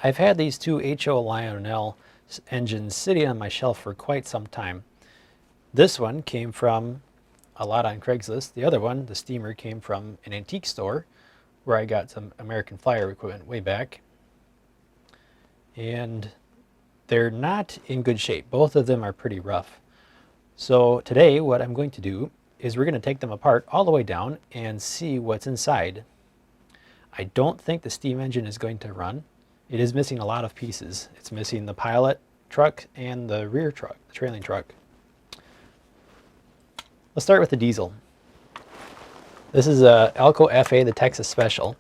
I've had these two HO Lionel engines sitting on my shelf for quite some time. This one came from a lot on Craigslist. The other one, the steamer, came from an antique store where I got some American Flyer equipment way back. And they're not in good shape. Both of them are pretty rough. So today what I'm going to do is we're going to take them apart all the way down and see what's inside. I don't think the steam engine is going to run. It is missing a lot of pieces. It's missing the pilot truck and the rear truck, the trailing truck. Let's start with the diesel. This is a Alco FA, the Texas Special.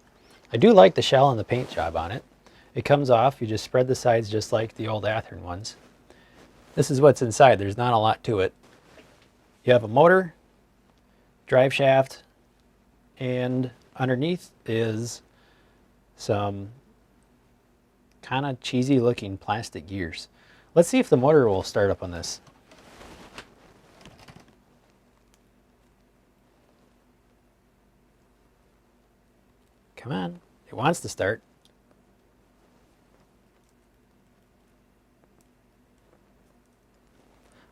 I do like the shell and the paint job on it. It comes off, you just spread the sides just like the old Athearn ones. This is what's inside. There's not a lot to it. You have a motor, drive shaft, and underneath is some kind of cheesy looking plastic gears. Let's see if the motor will start up on this. Come on, it wants to start.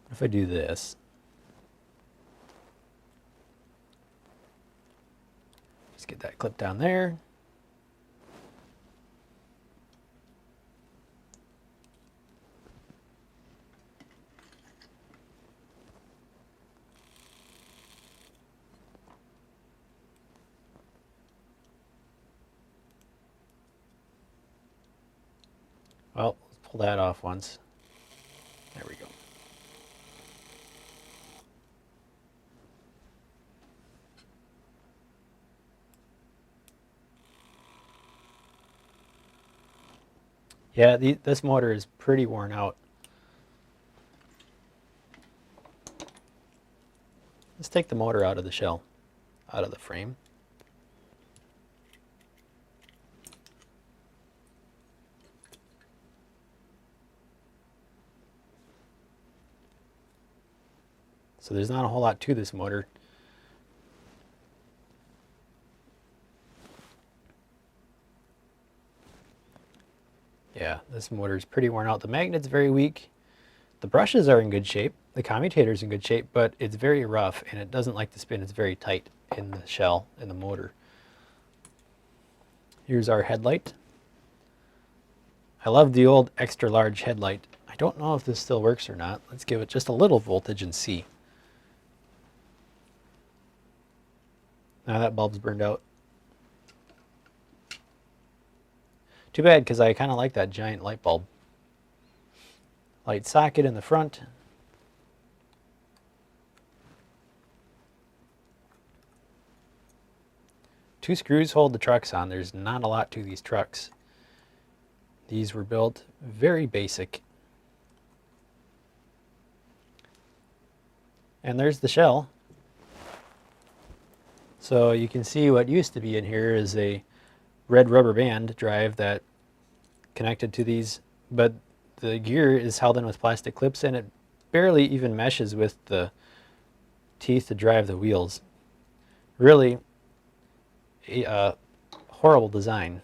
What if I do this? Just get that clip down there. Well, let's pull that off once. There we go. Yeah, this motor is pretty worn out. Let's take the motor out of the shell, out of the frame. So there's not a whole lot to this motor. Yeah, this motor is pretty worn out. The magnet's very weak. The brushes are in good shape. The commutator's in good shape, but it's very rough and it doesn't like to spin. It's very tight in the shell, in the motor. Here's our headlight. I love the old extra large headlight. I don't know if this still works or not. Let's give it just a little voltage and see. Now that bulb's burned out. Too bad, because I kind of like that giant light bulb. Light socket in the front. Two screws hold the trucks on. There's not a lot to these trucks. These were built very basic. And there's the shell. So you can see what used to be in here is a red rubber band drive that connected to these, but the gear is held in with plastic clips and it barely even meshes with the teeth to drive the wheels. Really a horrible design.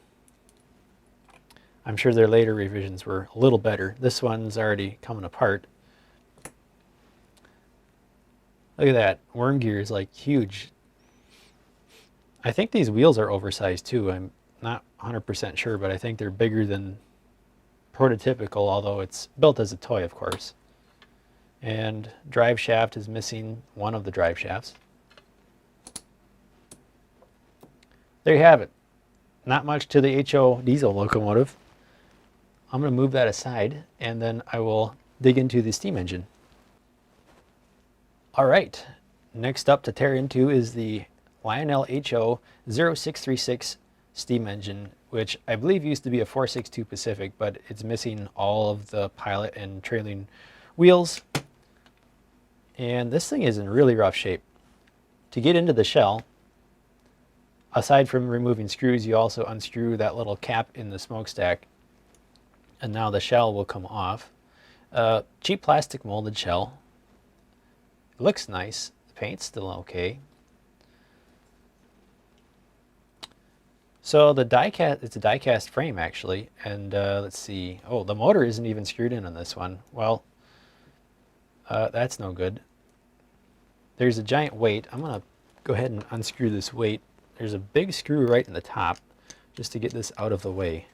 I'm sure their later revisions were a little better. This one's already coming apart. Look at that, worm gear is like huge. I think these wheels are oversized too. I'm not 100% sure, but I think they're bigger than prototypical, although it's built as a toy, of course. And drive shaft is missing one of the drive shafts. There you have it. Not much to the HO diesel locomotive. I'm going to move that aside and then I will dig into the steam engine. All right, next up to tear into is the Lionel HO 0636 steam engine, which I believe used to be a 462 Pacific, but it's missing all of the pilot and trailing wheels. And this thing is in really rough shape. To get into the shell, aside from removing screws, you also unscrew that little cap in the smokestack, and now the shell will come off. Cheap plastic molded shell. It looks nice. The paint's still okay. So the die cast, it's a die cast frame actually, and let's see. Oh, the motor isn't even screwed in on this one. Well, that's no good. There's a giant weight. I'm gonna go ahead and unscrew this weight. There's a big screw right in the top, just to get this out of the way.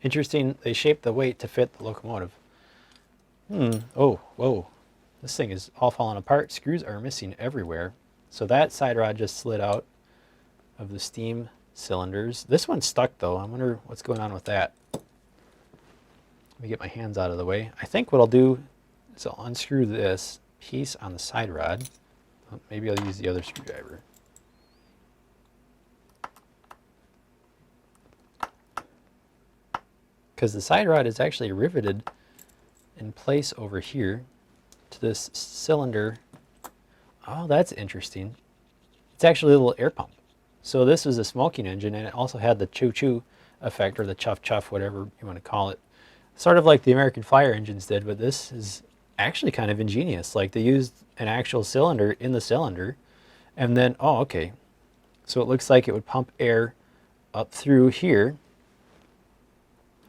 Interesting, they shaped the weight to fit the locomotive. Oh, whoa. This thing is all falling apart. Screws are missing everywhere. So that side rod just slid out of the steam cylinders. This one's stuck though. I wonder what's going on with that. Let me get my hands out of the way. I think what I'll do is I'll unscrew this piece on the side rod. Maybe I'll use the other screwdriver. Because the side rod is actually riveted in place over here to this cylinder. Oh, that's interesting. It's actually a little air pump. So this was a smoking engine, and it also had the choo-choo effect, or the chuff-chuff, whatever you want to call it. Sort of like the American fire engines did, but this is actually kind of ingenious. Like they used an actual cylinder in the cylinder, and then, oh, okay. So it looks like it would pump air up through here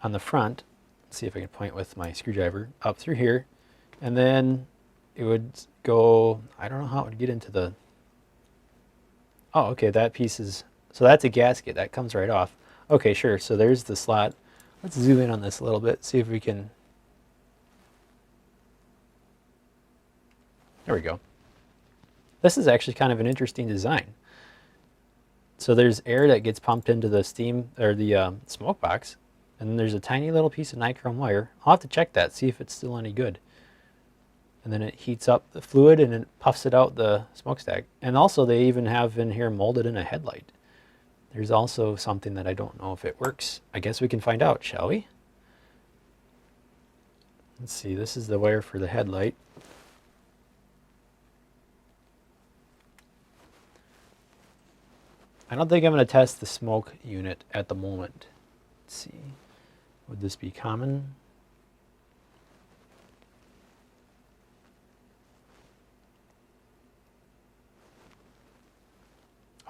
on the front. Let's see if I can point with my screwdriver up through here, and then it would go, I don't know how it would get into the, oh, okay, that piece is, so that's a gasket that comes right off. Okay, sure, so there's the slot. Let's zoom in on this a little bit, see if we can, there we go. This is actually kind of an interesting design. So there's air that gets pumped into the steam, or the smoke box, and then there's a tiny little piece of nichrome wire. I'll have to check that, see if it's still any good. And then it heats up the fluid and it puffs it out the smokestack. And also they even have in here molded in a headlight. There's also something that I don't know if it works. I guess we can find out, shall we? Let's see, this is the wire for the headlight. I don't think I'm going to test the smoke unit at the moment. Let's see, would this be common?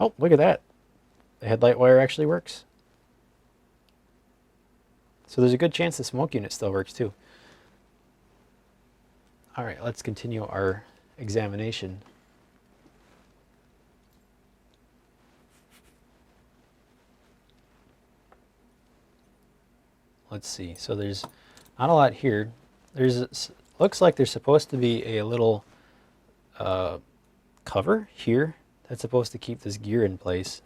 Oh, look at that. The headlight wire actually works. So there's a good chance the smoke unit still works too. All right, let's continue our examination. Let's see, so there's not a lot here. Looks like there's supposed to be a little cover here that's supposed to keep this gear in place.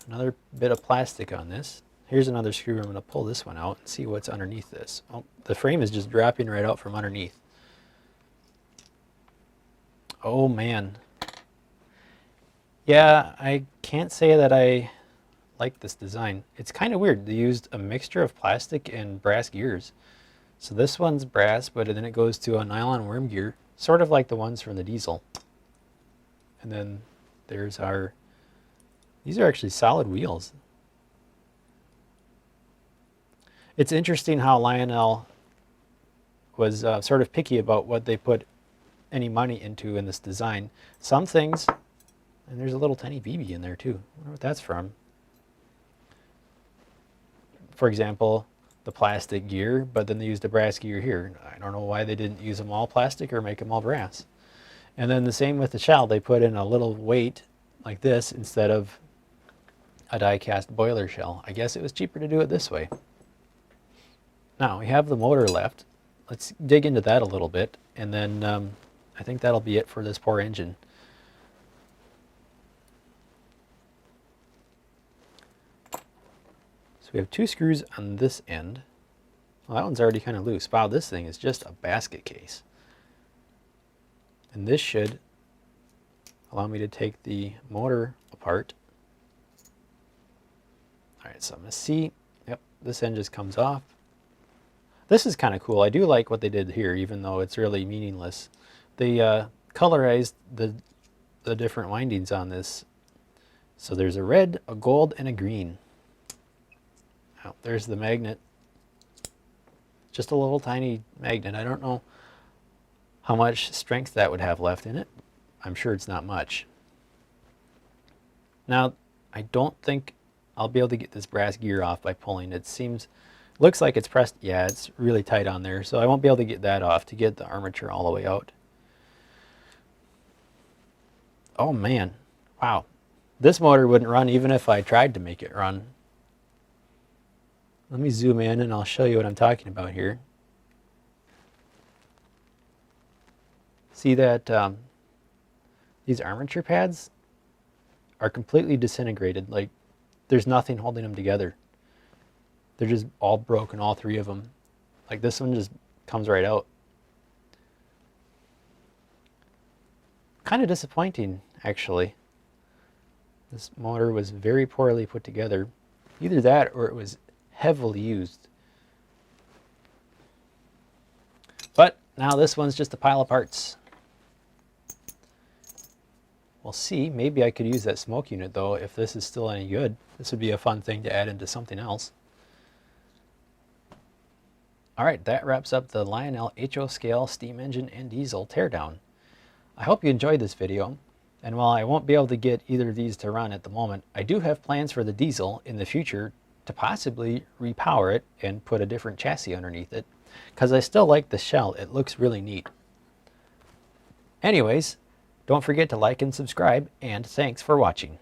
Another bit of plastic on this. Here's another screw. I'm going to pull this one out and see what's underneath this. Oh, the frame is just dropping right out from underneath. Oh man. Yeah, I can't say that I like this design. It's kind of weird. They used a mixture of plastic and brass gears. So this one's brass, but then it goes to a nylon worm gear, sort of like the ones from the diesel. And then there's our, these are actually solid wheels. It's interesting how Lionel was sort of picky about what they put any money into in this design. Some things, and there's a little tiny BB in there too. I wonder what that's from. For example, the plastic gear, but then they used a brass gear here. I don't know why they didn't use them all plastic or make them all brass. And then the same with the shell. They put in a little weight like this instead of a die-cast boiler shell. I guess it was cheaper to do it this way. Now we have the motor left. Let's dig into that a little bit, and then I think that'll be it for this poor engine. So we have two screws on this end. Well, that one's already kind of loose. Wow, this thing is just a basket case. And this should allow me to take the motor apart. All right, so I'm going to see, yep, this end just comes off. This is kind of cool. I do like what they did here, even though it's really meaningless. They colorized the different windings on this. So there's a red, a gold, and a green. Oh, there's the magnet. just a little tiny magnet. I don't know how much strength that would have left in it. I'm sure it's not much. Now, I don't think I'll be able to get this brass gear off by pulling. It looks like it's pressed. Yeah, it's really tight on there, so I won't be able to get that off to get the armature all the way out. Oh man, wow. This motor wouldn't run even if I tried to make it run. Let me zoom in and I'll show you what I'm talking about here. See that these armature pads are completely disintegrated. Like, there's nothing holding them together. They're just all broken, all three of them. Like, this one just comes right out. Kind of disappointing, actually. This motor was very poorly put together. Either that or it was heavily used. But now this one's just a pile of parts. We'll see. Maybe I could use that smoke unit though if this is still any good. This would be a fun thing to add into something else. Alright, that wraps up the Lionel HO scale steam engine and diesel teardown. I hope you enjoyed this video, and while I won't be able to get either of these to run at the moment, I do have plans for the diesel in the future to possibly repower it and put a different chassis underneath it, because I still like the shell. It looks really neat. Anyways, don't forget to like and subscribe, and thanks for watching.